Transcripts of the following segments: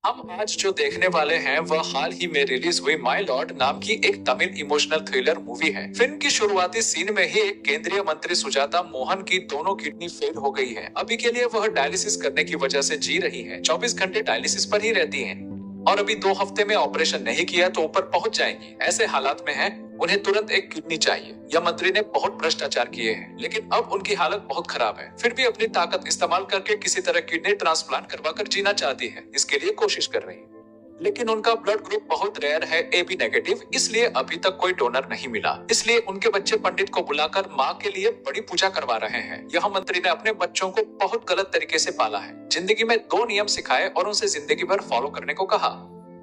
हम आज जो देखने वाले हैं वह हाल ही में रिलीज हुई माय लॉर्ड नाम की एक तमिल इमोशनल थ्रिलर मूवी है। फिल्म की शुरुआती सीन में ही एक केंद्रीय मंत्री सुजाता मोहन की दोनों किडनी फेल हो गई है। अभी के लिए वह डायलिसिस करने की वजह से जी रही है। 24 घंटे डायलिसिस पर ही रहती हैं और अभी 2 हफ्ते में ऑपरेशन नहीं किया तो ऊपर पहुंच जाएंगी। ऐसे हालात में है, उन्हें तुरंत एक किडनी चाहिए। यह मंत्री ने बहुत भ्रष्टाचार किए हैं, लेकिन अब उनकी हालत बहुत खराब है। फिर भी अपनी ताकत इस्तेमाल करके किसी तरह किडनी ट्रांसप्लांट करवाकर जीना चाहती है। इसके लिए कोशिश कर रही है, लेकिन उनका ब्लड ग्रुप बहुत रेयर है, AB नेगेटिव, इसलिए अभी तक कोई डोनर नहीं मिला। इसलिए उनके बच्चे पंडित को बुलाकर माँ के लिए बड़ी पूजा करवा रहे हैं। यह मंत्री ने अपने बच्चों को बहुत गलत तरीके से पाला है। जिंदगी में 2 नियम सिखाए और उनसे जिंदगी भर फॉलो करने को कहा।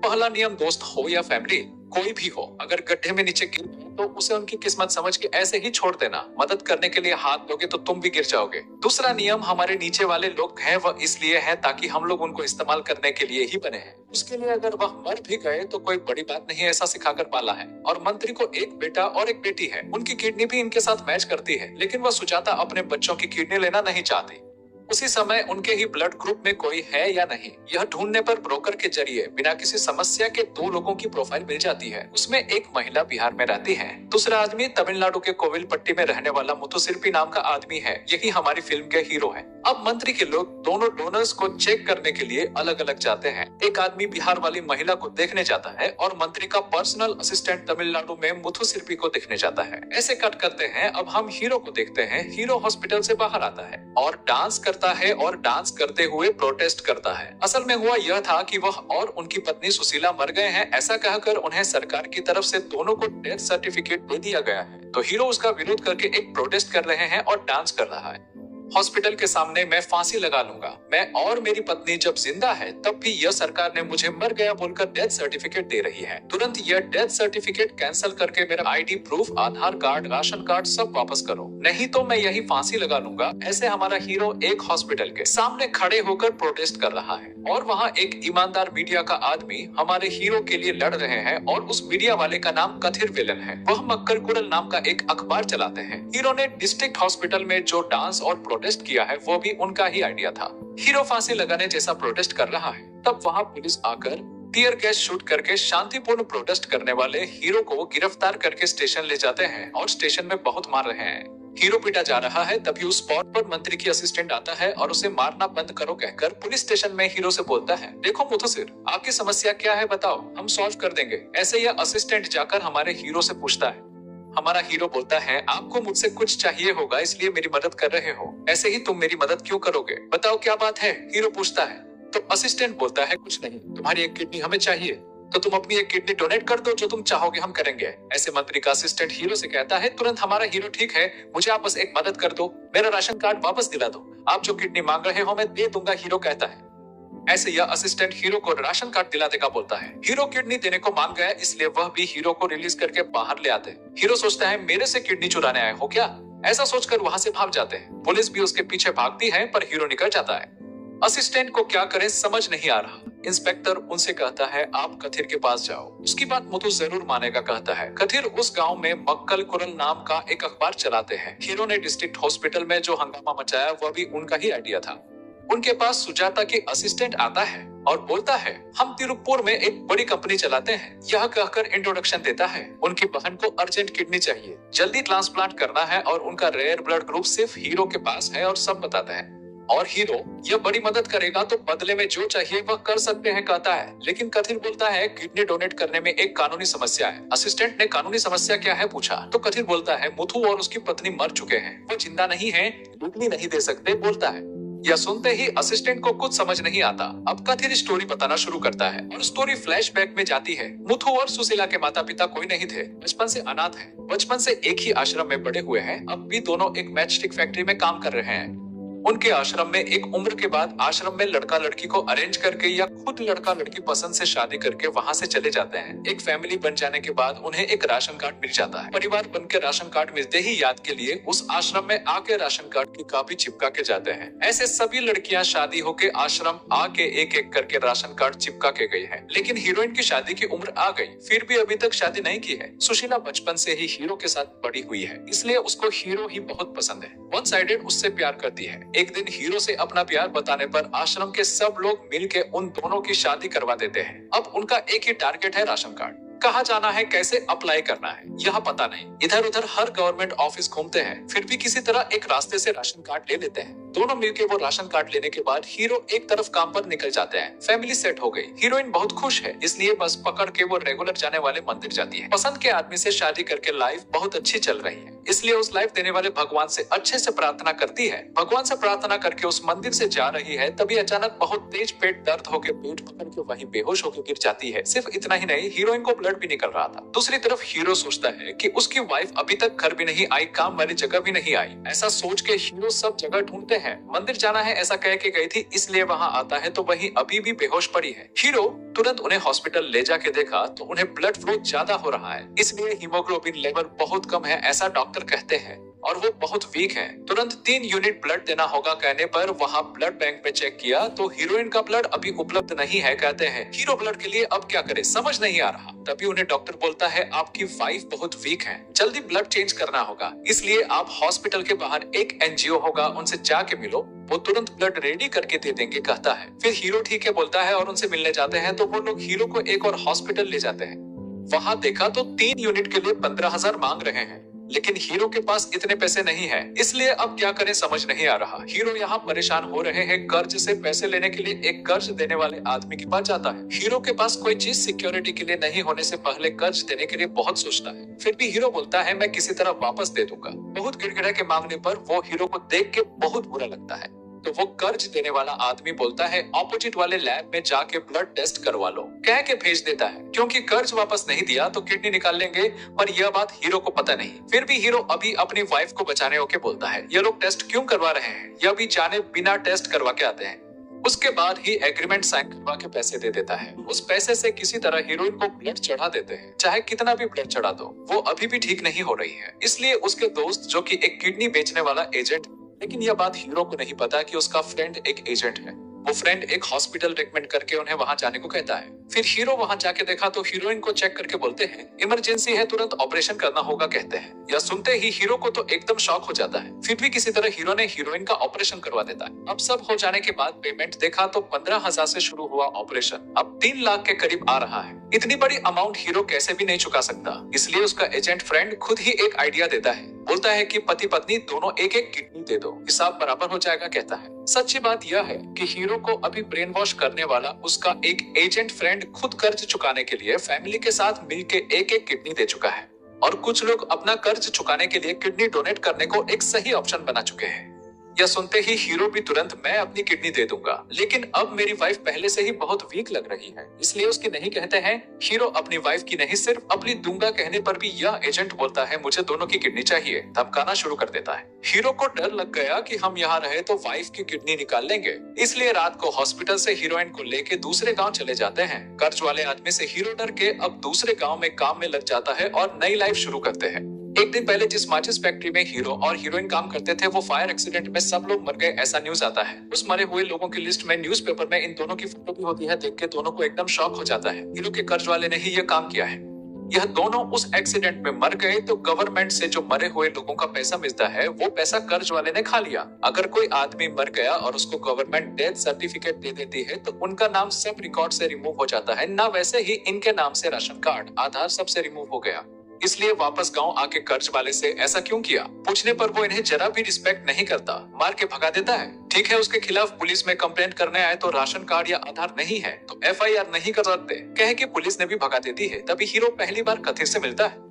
पहला नियम, दोस्त हो या फैमिली, कोई भी हो, अगर गड्ढे में नीचे गिर गए तो उसे उनकी किस्मत समझ के ऐसे ही छोड़ देना। मदद करने के लिए हाथ दोगे तो तुम भी गिर जाओगे। दूसरा नियम, हमारे नीचे वाले लोग हैं वह इसलिए है ताकि हम लोग उनको इस्तेमाल करने के लिए ही बने हैं। उसके लिए अगर वह मर भी गए तो कोई बड़ी बात नहीं, ऐसा सिखाकर पाला है। और मंत्री को एक बेटा और एक बेटी है। उनकी किडनी भी इनके साथ मैच करती है, लेकिन वह सुजाता अपने बच्चों की किडनी लेना नहीं चाहती। उसी समय उनके ही ब्लड ग्रुप में कोई है या नहीं, यह ढूंढने पर ब्रोकर के जरिए बिना किसी समस्या के 2 लोगों की प्रोफाइल मिल जाती है। उसमें एक महिला बिहार में रहती है, दूसरा आदमी तमिलनाडु के कोविलपट्टी में रहने वाला मुथुसिल्पी नाम का आदमी है। यही हमारी फिल्म के हीरो है। अब मंत्री के लोग दोनों डोनर्स को चेक करने के लिए अलग अलग जाते हैं। एक आदमी बिहार वाली महिला को देखने जाता है और मंत्री का पर्सनल असिस्टेंट तमिलनाडु में मुथुसिल्पी को देखने जाता है। ऐसे कट करते हैं। अब हम हीरो को देखते हैं। हीरो हॉस्पिटल से बाहर आता है और डांस करता है और डांस करते हुए प्रोटेस्ट करता है। असल में हुआ यह था कि वह और उनकी पत्नी सुशीला मर गए हैं। ऐसा कहकर उन्हें सरकार की तरफ से दोनों को डेथ सर्टिफिकेट दे दिया गया है। तो हीरो उसका विरोध करके एक प्रोटेस्ट कर रहे हैं और डांस कर रहा है। हॉस्पिटल के सामने, मैं फांसी लगा लूंगा, मैं और मेरी पत्नी जब जिंदा है तब भी यह सरकार ने मुझे मर गया बोलकर डेथ सर्टिफिकेट दे रही है। तुरंत यह डेथ सर्टिफिकेट कैंसिल करके मेरा ID प्रूफ, आधार कार्ड, राशन कार्ड सब वापस करो, नहीं तो मैं यही फांसी लगा लूंगा। ऐसे हमारा हीरो एक हॉस्पिटल के सामने खड़े होकर प्रोटेस्ट कर रहा है और वहाँ एक ईमानदार मीडिया का आदमी हमारे हीरो के लिए लड़ रहे हैं और उस मीडिया वाले का नाम कथिर विलन है। वह मक्कर कुरल नाम का एक अखबार चलाते हैं। हीरो ने डिस्ट्रिक्ट हॉस्पिटल में जो डांस और प्रोटेस्ट किया है वो भी उनका ही आइडिया था। हीरो फांसी लगाने जैसा प्रोटेस्ट कर रहा है, तब वहाँ पुलिस आकर टीयर गैस शूट करके शांतिपूर्ण प्रोटेस्ट करने वाले हीरो को गिरफ्तार करके स्टेशन ले जाते हैं और स्टेशन में बहुत मार रहे हैं। हीरो पीटा जा रहा है, तभी उस स्पॉट पर मंत्री की असिस्टेंट आता है और उसे मारना बंद करो कहकर पुलिस स्टेशन में हीरो से बोलता है, देखो मुथुसिर, आपकी समस्या क्या है बताओ, हम सॉल्व कर देंगे। ऐसे यह असिस्टेंट जाकर हमारे हीरो से पूछता है। हमारा हीरो बोलता है, आपको मुझसे कुछ चाहिए होगा इसलिए मेरी मदद कर रहे हो, ऐसे ही तुम मेरी मदद क्यों करोगे, बताओ क्या बात है। हीरो पूछता है तो असिस्टेंट बोलता है, कुछ नहीं, तुम्हारी एक किडनी हमें चाहिए तो तुम अपनी एक किडनी डोनेट कर दो, जो तुम चाहोगे हम करेंगे। ऐसे मंत्री का असिस्टेंट हीरो से कहता है, तुरंत हमारा हीरो, ठीक है, मुझे आप बस एक मदद कर दो, मेरा राशन कार्ड वापस दिला दो, आप जो किडनी मांग रहे हो मैं दे दूंगा। हीरो कहता है। ऐसे यह असिस्टेंट हीरो को राशन कार्ड दिला देगा बोलता है। हीरो किडनी देने को मान गया, इसलिए वह भी हीरो को रिलीज करके बाहर ले आते हैं। हीरो सोचता है, मेरे से किडनी चुराने आए हो क्या, ऐसा सोचकर वहां से भाग जाते हैं। पुलिस भी उसके पीछे भागती है पर हीरो निकल जाता है। असिस्टेंट को क्या करें समझ नहीं आ रहा। इंस्पेक्टर उनसे कहता है, आप कथिर के पास जाओ, उसकी बात मुथु जरूर मानेगा कहता है। कथिर उस गांव में मक्कल कुरल नाम का एक अखबार चलाते हैं। हीरो ने डिस्ट्रिक्ट हॉस्पिटल में जो हंगामा मचाया वह भी उनका ही आइडिया था। उनके पास सुजाता के असिस्टेंट आता है और बोलता है, हम तिरुपुर में एक बड़ी कंपनी चलाते हैं। यह कहकर इंट्रोडक्शन देता है। उनकी बहन को अर्जेंट किडनी चाहिए, जल्दी ट्रांसप्लांट करना है और उनका रेयर ब्लड ग्रुप सिर्फ हीरो के पास है और सब बताता है। और हीरो यह बड़ी मदद करेगा तो बदले में जो चाहिए वह कर सकते हैं कहता है। लेकिन कथिर बोलता है, किडनी डोनेट करने में एक कानूनी समस्या है। असिस्टेंट ने कानूनी समस्या क्या है पूछा तो कथिर बोलता है, मुथु और उसकी पत्नी मर चुके हैं, वो जिंदा नहीं है, किडनी नहीं दे सकते बोलता है। यह सुनते ही असिस्टेंट को कुछ समझ नहीं आता। अब कथिर स्टोरी बताना शुरू करता है और स्टोरी फ्लैशबैक में जाती है। मुथु और सुशीला के माता पिता कोई नहीं थे, बचपन से अनाथ हैं, बचपन से एक ही आश्रम में बड़े हुए हैं। अब भी दोनों एक मैचस्टिक फैक्ट्री में काम कर रहे हैं। उनके आश्रम में एक उम्र के बाद आश्रम में लड़का लड़की को अरेंज करके या खुद लड़का लड़की पसंद से शादी करके वहां से चले जाते हैं। एक फैमिली बन जाने के बाद उन्हें एक राशन कार्ड मिल जाता है। परिवार बनकर राशन कार्ड मिलते ही याद के लिए उस आश्रम में आके राशन कार्ड की कॉपी चिपका के जाते हैं। ऐसे सभी लड़कियां शादी होके आश्रम आके एक एक करके राशन कार्ड चिपका के गई है। लेकिन हीरोइन की शादी की उम्र आ गई, फिर भी अभी तक शादी नहीं की है। सुशीला बचपन से ही हीरो के साथ बड़ी हुई है, इसलिए उसको हीरो ही बहुत पसंद है। वन साइडेड उससे प्यार करती है। एक दिन हीरो से अपना प्यार बताने पर आश्रम के सब लोग मिलके उन दोनों की शादी करवा देते हैं। अब उनका एक ही टारगेट है, राशन कार्ड। कहाँ जाना है, कैसे अप्लाई करना है, यह पता नहीं। इधर उधर हर गवर्नमेंट ऑफिस घूमते हैं, फिर भी किसी तरह एक रास्ते से राशन कार्ड ले लेते हैं। दोनों मिलके वो राशन कार्ड लेने के बाद हीरो एक तरफ काम पर निकल जाते हैं। फैमिली सेट हो गई। हीरोइन बहुत खुश है, इसलिए बस पकड़ के वो रेगुलर जाने वाले मंदिर जाती है। पसंद के आदमी से शादी करके लाइफ बहुत अच्छी चल रही है, इसलिए उस लाइफ देने वाले भगवान से अच्छे से प्रार्थना करती है। भगवान से प्रार्थना करके उस मंदिर से जा रही है, तभी अचानक बहुत तेज पेट दर्द होकर पेट पकड़ के वहीं बेहोश होकर गिर जाती है। सिर्फ इतना ही नहीं, हीरोइन को ब्लड भी निकल रहा था। दूसरी तरफ हीरो सोचता है कि उसकी वाइफ अभी तक घर भी नहीं आई, काम वाली जगह भी नहीं आई। ऐसा सोच के हीरो सब जगह ढूंढते हैं। मंदिर जाना है ऐसा कह के गई थी, इसलिए वहां आता है तो वहीं अभी भी बेहोश पड़ी है। हीरो तुरंत उन्हें हॉस्पिटल ले जाके देखा तो उन्हें ब्लड फ्लो ज्यादा हो रहा है, इसलिए हीमोग्लोबिन लेवल बहुत कम है ऐसा डॉक्टर कहते हैं, और वो बहुत वीक है। तुरंत 3 यूनिट ब्लड देना होगा कहने पर वहां ब्लड बैंक में चेक किया तो हीरोइन का ब्लड अभी उपलब्ध नहीं है। कहते हैं हीरो ब्लड के लिए अब क्या करे, समझ नहीं आ रहा। तभी उन्हें डॉक्टर बोलता है आपकी वाइफ बहुत वीक है, जल्दी ब्लड चेंज करना होगा, इसलिए आप हॉस्पिटल के बाहर एक एनजीओ होगा, उनसे जाके मिलो, वो तुरंत ब्लड रेडी करके दे देंगे कहता है। फिर हीरो ठीक है बोलता है और उनसे मिलने जाते हैं तो वो लोग हीरो को एक और हॉस्पिटल ले जाते हैं। वहां देखा तो 3 यूनिट के लिए 15,000 मांग रहे हैं, लेकिन हीरो के पास इतने पैसे नहीं है, इसलिए अब क्या करें समझ नहीं आ रहा। हीरो यहाँ परेशान हो रहे हैं। कर्ज से पैसे लेने के लिए एक कर्ज देने वाले आदमी के पास जाता है। हीरो के पास कोई चीज सिक्योरिटी के लिए नहीं होने से पहले कर्ज देने के लिए बहुत सोचता है, फिर भी हीरो बोलता है मैं किसी तरह वापस दे दूंगा। बहुत गिड़गिड़ा के मांगने पर वो हीरो को देख के बहुत बुरा लगता है, तो वो कर्ज देने वाला आदमी बोलता है ऑपोजिट वाले लैब में जाके ब्लड टेस्ट करवा लो, कह के भेज देता है। क्योंकि कर्ज वापस नहीं दिया तो किडनी निकाल लेंगे, पर यह बात हीरो को पता नहीं। फिर भी हीरो अभी अपनी वाइफ को बचाने होके बोलता है ये लोग टेस्ट क्यों करवा रहे हैं, यह भी जाने बिना टेस्ट करवा के आते हैं। उसके बाद ही एग्रीमेंट साइन करवा के पैसे दे देता है। उस पैसे से किसी तरह हीरोइन को ब्लड चढ़ा देते हैं। चाहे कितना भी ब्लड चढ़ा दो, वो अभी भी ठीक नहीं हो रही है, इसलिए उसके दोस्त जो कि एक किडनी बेचने वाला एजेंट, लेकिन यह बात हीरो को नहीं पता कि उसका फ्रेंड एक एजेंट है। वो फ्रेंड एक हॉस्पिटल रिकमेंड करके उन्हें वहां जाने को कहता है। फिर हीरो वहां जाके देखा तो हीरोइन को चेक करके बोलते हैं इमरजेंसी है, तुरंत ऑपरेशन करना होगा कहते हैं। यह सुनते ही हीरो को तो एकदम शॉक हो जाता है। फिर भी किसी तरह हीरो ने हीरोइन का ऑपरेशन करवा देता है। अब सब हो जाने के बाद पेमेंट देखा तो 15,000 से शुरू हुआ ऑपरेशन अब 3 लाख के करीब आ रहा है। इतनी बड़ी अमाउंट हीरो कैसे भी नहीं चुका सकता, इसलिए उसका एजेंट फ्रेंड खुद ही एक आइडिया देता है। बोलता है कि पति पत्नी दोनों एक एक किडनी दे दो, हिसाब बराबर हो जाएगा कहता है। सच्ची बात यह है कि हीरो को अभी ब्रेन वॉश करने वाला उसका एक एजेंट फ्रेंड खुद कर्ज चुकाने के लिए फैमिली के साथ मिलके एक एक किडनी दे चुका है, और कुछ लोग अपना कर्ज चुकाने के लिए किडनी डोनेट करने को एक सही ऑप्शन बना चुके हैं। यह सुनते ही हीरो भी तुरंत मैं अपनी किडनी दे दूंगा, लेकिन अब मेरी वाइफ पहले से ही बहुत वीक लग रही है, इसलिए उसकी नहीं कहते हैं। हीरो अपनी वाइफ की नहीं सिर्फ अपनी दूंगा कहने पर भी यह एजेंट बोलता है मुझे दोनों की किडनी चाहिए, धमकाना शुरू कर देता है। हीरो को डर लग गया कि हम यहाँ रहे तो वाइफ की किडनी निकाल लेंगे, इसलिए रात को हॉस्पिटल से हीरोइन को लेके दूसरे गाँव चले जाते हैं। कर्ज वाले आदमी से हीरो डर के अब दूसरे गाँव में काम में लग जाता है और नई लाइफ शुरू करते हैं। एक दिन पहले जिस माचिस फैक्ट्री में हीरो और हीरोइन काम करते थे वो फायर एक्सीडेंट में सब लोग मर गए ऐसा न्यूज आता है। उस मरे हुए लोगों की लिस्ट में न्यूज़पेपर में इन दोनों की फोटो भी होती है। देख के दोनों को एकदम शॉक हो जाता है, हीरो के कर्ज वाले ने ही यह काम किया है। यह दोनों उस एक्सीडेंट में मर गए तो गवर्नमेंट से जो मरे हुए लोगों का पैसा मिलता है वो पैसा कर्ज वाले ने खा लिया। अगर कोई आदमी मर गया और उसको गवर्नमेंट डेथ सर्टिफिकेट दे देती है तो उनका नाम सब रिकॉर्ड से रिमूव हो जाता है ना, वैसे ही इनके नाम से राशन कार्ड, आधार सबसे रिमूव हो गया। इसलिए वापस गांव आके कर्ज वाले से ऐसा क्यों किया पूछने पर वो इन्हें जरा भी रिस्पेक्ट नहीं करता, मार के भगा देता है। ठीक है, उसके खिलाफ पुलिस में कंप्लेंट करने आए तो राशन कार्ड या आधार नहीं है तो FIR नहीं कर सकते, कह के पुलिस ने भी भगा देती है। तभी हीरो पहली बार कथिर से मिलता है।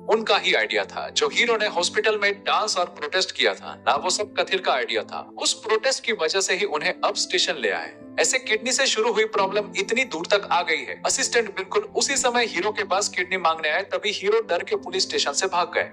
उनका ही आइडिया था जो हीरो ने हॉस्पिटल में डांस और प्रोटेस्ट किया था ना, वो सब कथिर का आइडिया था। उस प्रोटेस्ट की वजह से ही उन्हें अब स्टेशन ले आए। ऐसे किडनी से शुरू हुई प्रॉब्लम इतनी दूर तक आ गई है। असिस्टेंट बिल्कुल उसी समय हीरो के पास किडनी मांगने आए, तभी हीरो डर के पुलिस स्टेशन से भाग गए।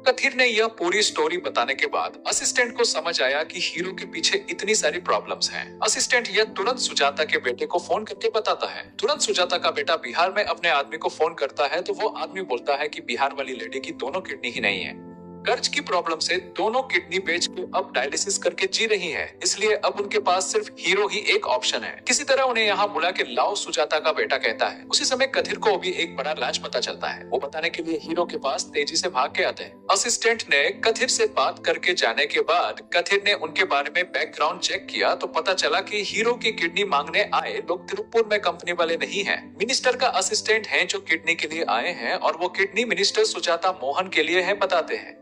कथिर ने यह पूरी स्टोरी बताने के बाद असिस्टेंट को समझ आया कि हीरो के पीछे इतनी सारी प्रॉब्लम्स हैं। असिस्टेंट यह तुरंत सुजाता के बेटे को फोन करके बताता है। तुरंत सुजाता का बेटा बिहार में अपने आदमी को फोन करता है तो वो आदमी बोलता है कि बिहार वाली लेडी की दोनों किडनी ही नहीं है। कर्ज की प्रॉब्लम से दोनों किडनी बेच के अब डायलिसिस करके जी रही हैं। इसलिए अब उनके पास सिर्फ हीरो ही एक ऑप्शन है। किसी तरह उन्हें यहाँ बुला के लाओ, सुजाता का बेटा कहता है। उसी समय कथिर को भी एक बड़ा राज पता चलता है। वो बताने के लिए हीरो के पास तेजी से भाग के आते हैं। असिस्टेंट ने कथिर से बात करके जाने के बाद कथिर ने उनके बारे में बैकग्राउंड चेक किया तो पता चला कि हीरो की किडनी मांगने आए लोग तिरुपुर में कंपनी वाले नहीं हैं। मिनिस्टर का असिस्टेंट हैं जो किडनी के लिए आए हैं और वो किडनी मिनिस्टर सुजाता मोहन के लिए है बताते हैं।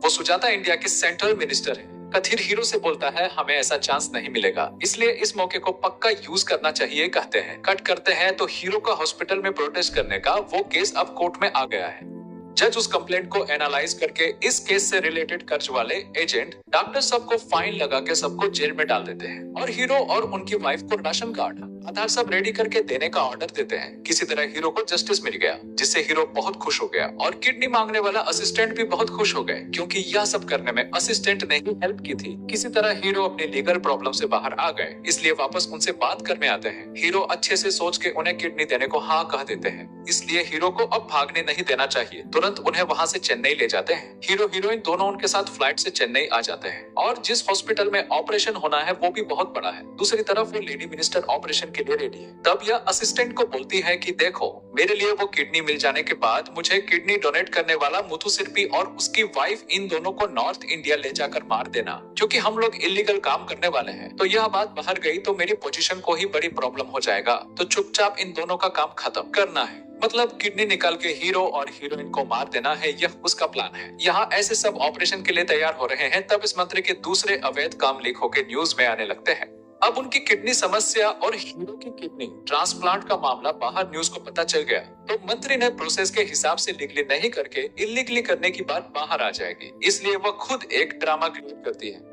वो सुजाता इंडिया के सेंट्रल मिनिस्टर है। कथिर हीरो से बोलता है हमें ऐसा चांस नहीं मिलेगा, इसलिए इस मौके को पक्का यूज करना चाहिए कहते हैं। कट करते हैं तो हीरो का हॉस्पिटल में प्रोटेस्ट करने का वो केस अब कोर्ट में आ गया है। जज उस कंप्लेंट को एनालाइज करके इस केस से रिलेटेड कर्ज वाले एजेंट डॉक्टर सबको फाइन लगा के सबको जेल में डाल देते हैं और हीरो और उनकी वाइफ को राशन कार्ड आधार सब रेडी करके देने का ऑर्डर देते हैं। किसी तरह हीरो को जस्टिस मिल गया जिससे हीरो बहुत खुश हो गया और किडनी मांगने वाला असिस्टेंट भी बहुत खुश हो गए क्योंकि यह सब करने में असिस्टेंट ने ही हेल्प की थी। किसी तरह हीरो अपनी लीगल प्रॉब्लम से बाहर आ गए, इसलिए वापस उनसे बात करने आते हैं। हीरो अच्छे से सोच के उन्हें किडनी देने को हाँ कह देते हैं, इसलिए हीरो को अब भागने नहीं देना चाहिए। तुरंत उन्हें वहाँ से चेन्नई ले जाते हैं। हीरो हीरोइन दोनों उनके साथ फ्लाइट से चेन्नई आ जाते हैं और जिस हॉस्पिटल में ऑपरेशन होना है वो भी बहुत बड़ा है। दूसरी तरफ वो लेडी मिनिस्टर ऑपरेशन के लिए रेडी है। तब यह असिस्टेंट को बोलती है कि देखो मेरे लिए वो किडनी मिल जाने के बाद मुझे किडनी डोनेट करने वाला मुथुसिरपी और उसकी वाइफ इन दोनों को नॉर्थ इंडिया ले जाकर मार देना, क्योंकि हम लोग इलीगल काम करने वाले हैं। तो यह बात बाहर गई तो मेरी पोजीशन को ही बड़ी प्रॉब्लम हो जाएगा, तो चुपचाप इन दोनों का काम खत्म करना है। मतलब किडनी निकाल के हीरो और हीरोइन को मार देना है, यह उसका प्लान है। यहाँ ऐसे सब ऑपरेशन के लिए तैयार हो रहे हैं, तब इस मंत्री के दूसरे अवैध काम लीक होकर न्यूज में आने लगते हैं। अब उनकी किडनी समस्या और हीरो की किडनी ट्रांसप्लांट का मामला बाहर न्यूज को पता चल गया, तो मंत्री ने प्रोसेस के हिसाब से लीगली नहीं करके इलीगली करने की बात बाहर आ जाएगी, इसलिए वह खुद एक ड्रामा क्रिएट करती है।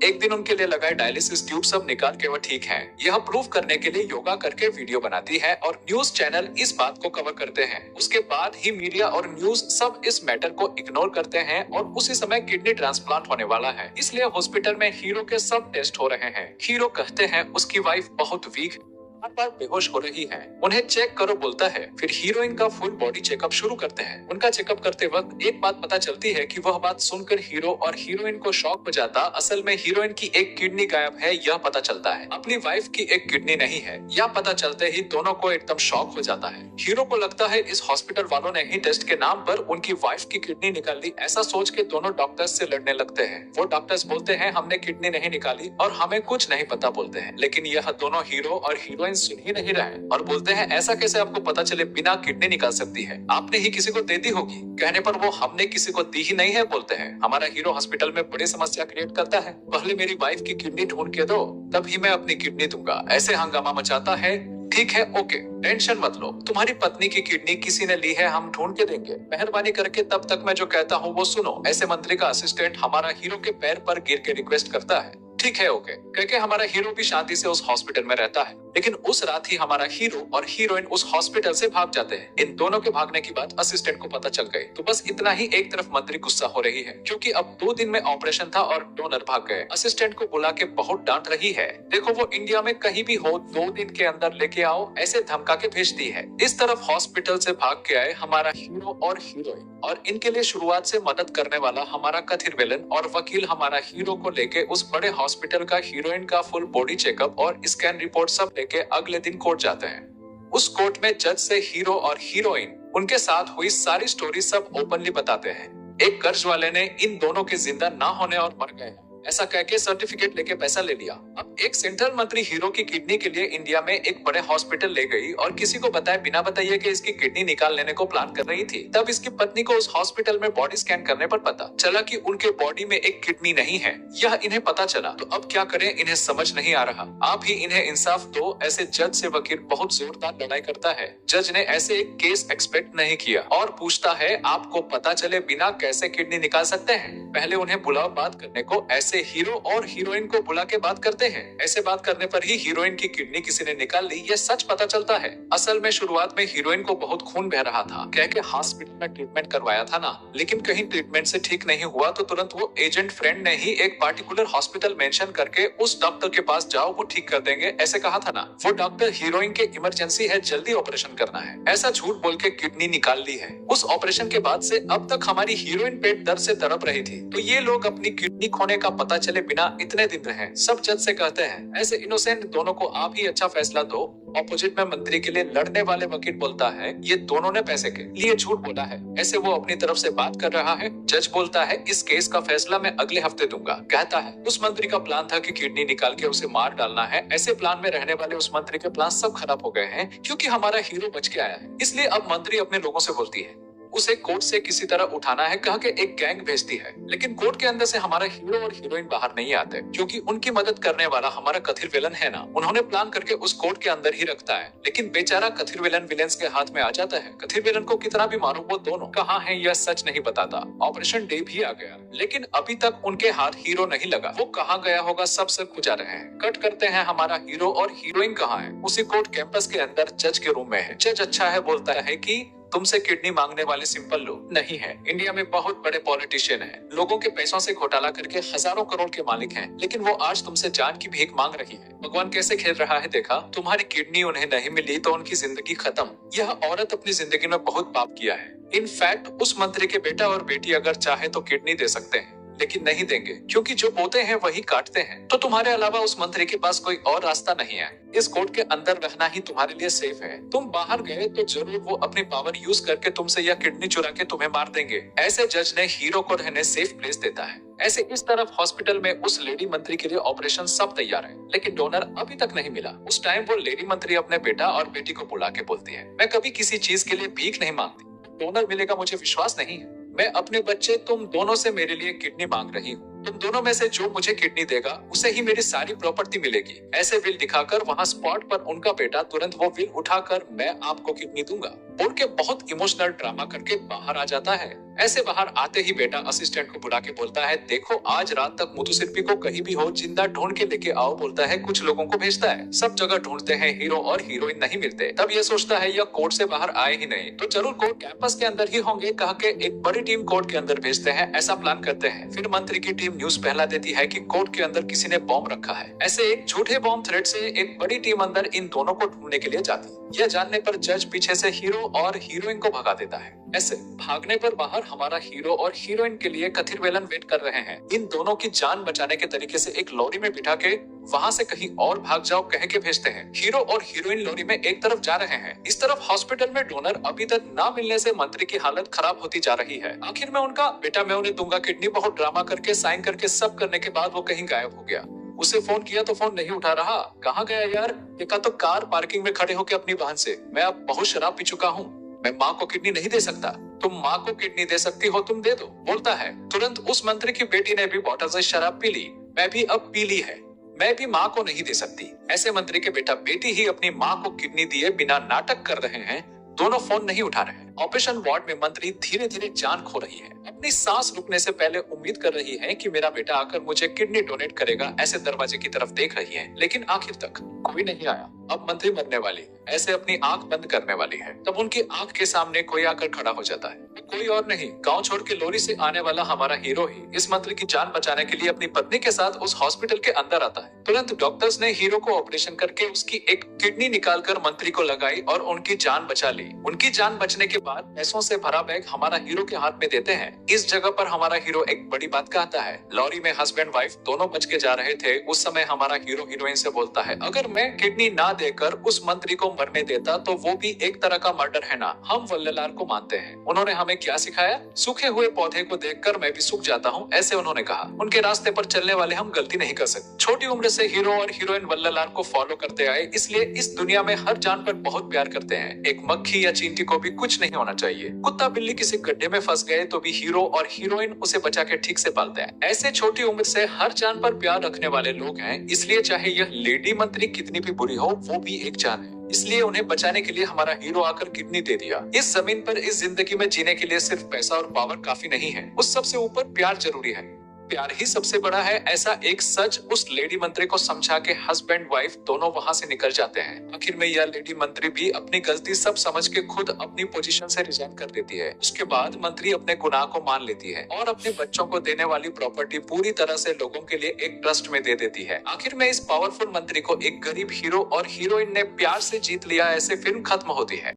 एक दिन उनके लिए लगाए डायलिसिस ट्यूब सब निकाल के वह ठीक हैं। यह प्रूव करने के लिए योगा करके वीडियो बनाती है और न्यूज चैनल इस बात को कवर करते हैं। उसके बाद ही मीडिया और न्यूज सब इस मैटर को इग्नोर करते हैं और उसी समय किडनी ट्रांसप्लांट होने वाला है, इसलिए हॉस्पिटल में हीरो के सब टेस्ट हो रहे हैं। हीरो कहते हैं उसकी वाइफ बहुत वीक है, बार बेहोश हो रही है, उन्हें चेक करो बोलता है। फिर हीरोइन का फुल बॉडी चेकअप शुरू करते हैं। उनका चेकअप करते वक्त एक बात पता चलती है कि वह बात सुनकर हीरो और हीरोइन को शॉक हो जाता। असल में हीरोइन की एक किडनी गायब है यह पता चलता है, अपनी वाइफ की एक किडनी नहीं है। यह पता चलते ही दोनों को एकदम शॉक हो जाता है। हीरो को लगता है इस हॉस्पिटल वालों ने ही टेस्ट के नाम पर उनकी वाइफ की किडनी निकाल ली। ऐसा सोच के दोनों डॉक्टर्स से लड़ने लगते हैं। वो डॉक्टर्स बोलते हैं हमने किडनी नहीं निकाली और हमें कुछ नहीं पता बोलते हैं, लेकिन यह दोनों हीरो और हीरोइन सुन ही नहीं रहे और बोलते हैं ऐसा कैसे आपको पता चले बिना किडनी निकाल सकती है, आपने ही किसी को दे दी होगी। कहने पर वो हमने किसी को दी ही नहीं है बोलते हैं। हमारा हीरो हॉस्पिटल में बड़ी समस्या क्रिएट करता है, पहले मेरी वाइफ की किडनी ढूंढ के दो तभी मैं अपनी किडनी दूंगा, ऐसे हंगामा मचाता है। ठीक है ओके, टेंशन मत लो, तुम्हारी पत्नी की किडनी किसी ने ली है, हम ढूंढ के देंगे, मेहरबानी करके तब तक मैं जो कहता हूँ वो सुनो। ऐसे मंत्री का असिस्टेंट हमारा हीरो के पैर पर गिर के रिक्वेस्ट करता है। ठीक है ओके कह के हमारा हीरो भी शांति से उस हॉस्पिटल में रहता है, लेकिन उस रात ही हमारा हीरो और हीरोइन उस हॉस्पिटल से भाग जाते हैं। इन दोनों के भागने की बात असिस्टेंट को पता चल गई, तो बस इतना ही। एक तरफ मंत्री गुस्सा हो रही है क्योंकि अब 2 दिन में ऑपरेशन था और डोनर भाग गए। असिस्टेंट को बुला के बहुत डांट रही है, देखो वो इंडिया में कहीं भी हो 2 दिन के अंदर लेके आओ, ऐसे धमका के भेजती है। इस तरफ हॉस्पिटल से भाग के आए हमारा हीरो और हीरोइन और इनके लिए शुरुआत से मदद करने वाला हमारा कथिर विलन और वकील हमारा हीरो को लेके उस बड़े हॉस्पिटल का हीरोइन का फुल बॉडी चेकअप और स्कैन रिपोर्ट सब लेके अगले दिन कोर्ट जाते हैं। उस कोर्ट में जज से हीरो और हीरोइन उनके साथ हुई सारी स्टोरी सब ओपनली बताते हैं। एक कर्ज वाले ने इन दोनों के जिंदा ना होने और मर गए ऐसा कह के सर्टिफिकेट लेके पैसा ले लिया। अब एक सेंट्रल मंत्री हीरो की किडनी के लिए इंडिया में एक बड़े हॉस्पिटल ले गई और किसी को बताए बिना बताइए कि इसकी किडनी निकाल लेने को प्लान कर रही थी। तब इसकी पत्नी को उस हॉस्पिटल में बॉडी स्कैन करने पर पता चला कि उनके बॉडी में एक किडनी नहीं है। यह इन्हें पता चला तो अब क्या करें इन्हें समझ नहीं आ रहा। आप ही इन्हें इंसाफ दो, ऐसे जज से वकील बहुत जोरदार लड़ाई करता है। जज ने ऐसे एक केस एक्सपेक्ट नहीं किया और पूछता है आपको पता चले बिना कैसे किडनी निकाल सकते हैं, पहले उन्हें बुलाओ बात करने को। ऐसे से हीरो और हीरोइन को बुला के बात करते हैं। ऐसे बात करने पर ही हीरोइन की किडनी किसी ने निकाल ली, ये सच पता चलता है। असल में शुरुआत में हीरोइन को बहुत खून बह रहा था, कह के हॉस्पिटल में ट्रीटमेंट करवाया था ना, लेकिन कहीं ट्रीटमेंट से ठीक नहीं हुआ तो तुरंत वो एजेंट फ्रेंड ने ही एक पार्टिकुलर हॉस्पिटल मेंशन करके उस डॉक्टर के पास जाओ, वो ठीक कर देंगे, ऐसे कहा था ना। वो डॉक्टर हीरोइन के इमरजेंसी है, जल्दी ऑपरेशन करना है, ऐसा झूठ बोल के किडनी निकाल ली है। उस ऑपरेशन के बाद से अब तक हमारी हीरोइन पेट दर्द से तड़प रही थी, तो ये लोग अपनी किडनी खोने का पता चले बिना इतने दिन रहे। सब जज से कहते हैं ऐसे इनोसेंट दोनों को आप ही अच्छा फैसला दो। ऑपोजिट में मंत्री के लिए लड़ने वाले वकील बोलता है ये दोनों ने पैसे के लिए झूठ बोला है, ऐसे वो अपनी तरफ से बात कर रहा है। जज बोलता है इस केस का फैसला मैं अगले हफ्ते दूंगा। कहता है उस मंत्री का प्लान था कि किडनी निकाल के उसे मार डालना है। ऐसे प्लान में रहने वाले उस मंत्री के प्लान सब खराब हो गए हैं, क्योंकि हमारा हीरो बच के आया है। इसलिए अब मंत्री अपने लोगों से बोलती है उसे कोर्ट से किसी तरह उठाना है, कह के एक गैंग भेजती है। लेकिन कोर्ट के अंदर से हमारा हीरो और हीरोइन बाहर नहीं आते, क्योंकि उनकी मदद करने वाला हमारा कथिर विलन है ना, उन्होंने प्लान करके उस कोर्ट के अंदर ही रखता है। लेकिन बेचारा कथिर विलन विलेंस के हाथ में आ जाता है। कथिर विलन को कितना भी मारो वो दोनों कहाँ हैं यह सच नहीं बताता। ऑपरेशन डे भी आ गया, लेकिन अभी तक उनके हाथ हीरो नहीं लगा। वो कहाँ गया होगा सब पूछा रहे हैं। कट करते हैं हमारा हीरो और हीरोइन कहाँ है, उसी कोर्ट कैंपस के अंदर जज के रूम में है। जज अच्छा है, बोलता है कि तुमसे किडनी मांगने वाले सिंपल लोग नहीं है, इंडिया में बहुत बड़े पॉलिटिशियन हैं, लोगों के पैसों से घोटाला करके हजारों करोड़ के मालिक हैं, लेकिन वो आज तुमसे जान की भीख मांग रही है। भगवान कैसे खेल रहा है देखा, तुम्हारी किडनी उन्हें नहीं मिली तो उनकी जिंदगी खत्म। यह औरत अपनी जिंदगी में बहुत पाप किया है। इनफैक्ट उस मंत्री के बेटा और बेटी अगर चाहे तो किडनी दे सकते हैं, लेकिन नहीं देंगे, क्योंकि जो बोते हैं वही काटते हैं। तो तुम्हारे अलावा उस मंत्री के पास कोई और रास्ता नहीं है। इस कोर्ट के अंदर रहना ही तुम्हारे लिए सेफ है। तुम बाहर गए तो जरूर वो अपनी पावर यूज करके तुमसे यह किडनी चुरा के तुम्हें मार देंगे। ऐसे जज ने हीरो को रहने सेफ प्लेस देता है। ऐसे इस तरफ हॉस्पिटल में उस लेडी मंत्री के लिए ऑपरेशन सब तैयार है, लेकिन डोनर अभी तक नहीं मिला। उस टाइम वो लेडी मंत्री अपने बेटा और बेटी को बुला के बोलती है मैं कभी किसी चीज के लिए भीख नहीं मांगती, डोनर मिलेगा मुझे विश्वास नहीं है। मैं अपने बच्चे तुम दोनों से मेरे लिए किडनी मांग रही हूँ। तुम दोनों में से जो मुझे किडनी देगा उसे ही मेरी सारी प्रॉपर्टी मिलेगी। ऐसे विल दिखाकर वहाँ स्पॉट पर उनका बेटा तुरंत वो विल उठाकर मैं आपको किडनी दूंगा बोल के बहुत इमोशनल ड्रामा करके बाहर आ जाता है। ऐसे बाहर आते ही बेटा असिस्टेंट को बुला के बोलता है देखो आज रात तक मुतुसिर्फी को कहीं भी हो जिंदा ढूंढ के लेके आओ। बोलता है कुछ लोगों को भेजता है, सब जगह ढूंढते हैं, हीरो और हीरोइन नहीं मिलते। तब ये सोचता है यह कोर्ट से बाहर आए ही नहीं तो जरूर कोर्ट कैंपस के अंदर ही होंगे, कह के एक बड़ी टीम कोर्ट के अंदर भेजते हैं। ऐसा प्लान करते हैं। फिर मंत्री की टीम न्यूज फैला देती है कि कोर्ट के अंदर किसी ने बॉम्ब रखा है। ऐसे एक झूठे बॉम्ब थ्रेट से एक बड़ी टीम अंदर इन दोनों को ढूंढने के लिए जाती है। यह जानने पर जज पीछे से हीरो और हीरोइन को भगा देता है। ऐसे भागने पर बाहर हमारा हीरो और हीरोइन के लिए कथिर वेलन वेट कर रहे हैं। इन दोनों की जान बचाने के तरीके से एक लॉरी में बिठा के वहाँ से कहीं और भाग जाओ कह के भेजते हैं। हीरो और हीरोइन लॉरी में एक तरफ जा रहे हैं। इस तरफ हॉस्पिटल में डोनर अभी तक ना मिलने से मंत्री की हालत खराब होती जा रही है। आखिर में उनका बेटा मैं उन्हें दूंगा किडनी बहुत ड्रामा करके साइन करके सब करने के बाद वो कहीं गायब हो गया। उसे फोन किया तो फोन नहीं उठा रहा। कहाँ गया यार? ये तो कार पार्किंग में खड़े होकर अपनी बहन से मैं अब बहुत शराब पी चुका हूँ, मैं माँ को किडनी नहीं दे सकता, तुम माँ को किडनी दे सकती हो तुम दे दो बोलता है। तुरंत उस मंत्री की बेटी ने भी बॉटल से शराब पी ली। मैं भी अब पी ली है, मैं भी माँ को नहीं दे सकती। ऐसे मंत्री के बेटा बेटी ही अपनी माँ को किडनी दिए बिना नाटक कर रहे हैं। दोनों फोन नहीं उठा रहे हैं। ऑपरेशन वार्ड में मंत्री धीरे धीरे जान खो रही है। अपनी सांस रुकने से पहले उम्मीद कर रही है कि मेरा बेटा आकर मुझे किडनी डोनेट करेगा। ऐसे दरवाजे की तरफ देख रही है, लेकिन आखिर तक कोई नहीं आया। अब मंत्री मरने वाली है, ऐसे अपनी आंख बंद करने वाली है। तब उनकी आंख के सामने कोई आकर खड़ा हो जाता है। कोई और नहीं, गांव छोड़ के लोरी से आने वाला हमारा हीरो ही इस मंत्री की जान बचाने के लिए अपनी पत्नी के साथ उस हॉस्पिटल के अंदर आता है। तुरंत डॉक्टर्स ने हीरो को ऑपरेशन करके उसकी एक किडनी निकालकर मंत्री को लगाई और उनकी जान बचा ली। उनकी जान बचने के बाद पैसों से भरा बैग हमारा हीरो के हाथ में देते हैं। इस जगह पर हमारा हीरो एक बड़ी बात कहता है। लॉरी में हस्बैंड वाइफ दोनों बच के जा रहे थे। उस समय हमारा हीरो हीरोइन से बोलता है अगर मैं किडनी ना देकर उस मंत्री को मरने देता तो वो भी एक तरह का मर्डर है ना। हम वल्ललार को मानते हैं। उन्होंने हमें क्या सिखाया? सूखे हुए पौधे को देखकर मैं भी सूख जाता हूँ, ऐसे उन्होंने कहा। उनके रास्ते पर चलने वाले हम गलती नहीं कर सकते। छोटी उम्र से हीरो और हीरोइन वल्ललार को फॉलो करते आए, इसलिए इस दुनिया में हर जानवर बहुत प्यार करते हैं। एक मक्खी या चींटी को भी कुछ नहीं होना चाहिए। कुत्ता बिल्ली किसी गड्ढे में फंस गए तो भी हीरो और हीरोइन उसे बचा के ठीक से पालते हैं। ऐसे छोटी उम्र से हर जान पर प्यार रखने वाले लोग हैं, इसलिए चाहे यह लेडी मंत्री कितनी भी बुरी हो वो भी एक जान है। इसलिए उन्हें बचाने के लिए हमारा हीरो आकर किडनी दे दिया। इस जमीन पर इस जिंदगी में जीने के लिए सिर्फ पैसा और पावर काफी नहीं है, उस सबसे ऊपर प्यार जरूरी है। प्यार ही सबसे बड़ा है, ऐसा एक सच उस लेडी मंत्री को समझा के हस्बैंड वाइफ दोनों वहां से निकल जाते हैं। आखिर में यह लेडी मंत्री भी अपनी गलती सब समझ के खुद अपनी पोजीशन से रिजाइन कर देती है। उसके बाद मंत्री अपने गुनाह को मान लेती है और अपने बच्चों को देने वाली प्रॉपर्टी पूरी तरह से लोगों के लिए एक ट्रस्ट में दे देती है। आखिर में इस पावरफुल मंत्री को एक गरीब हीरो और हीरोइन ने प्यार से जीत लिया, ऐसे फिल्म खत्म होती है।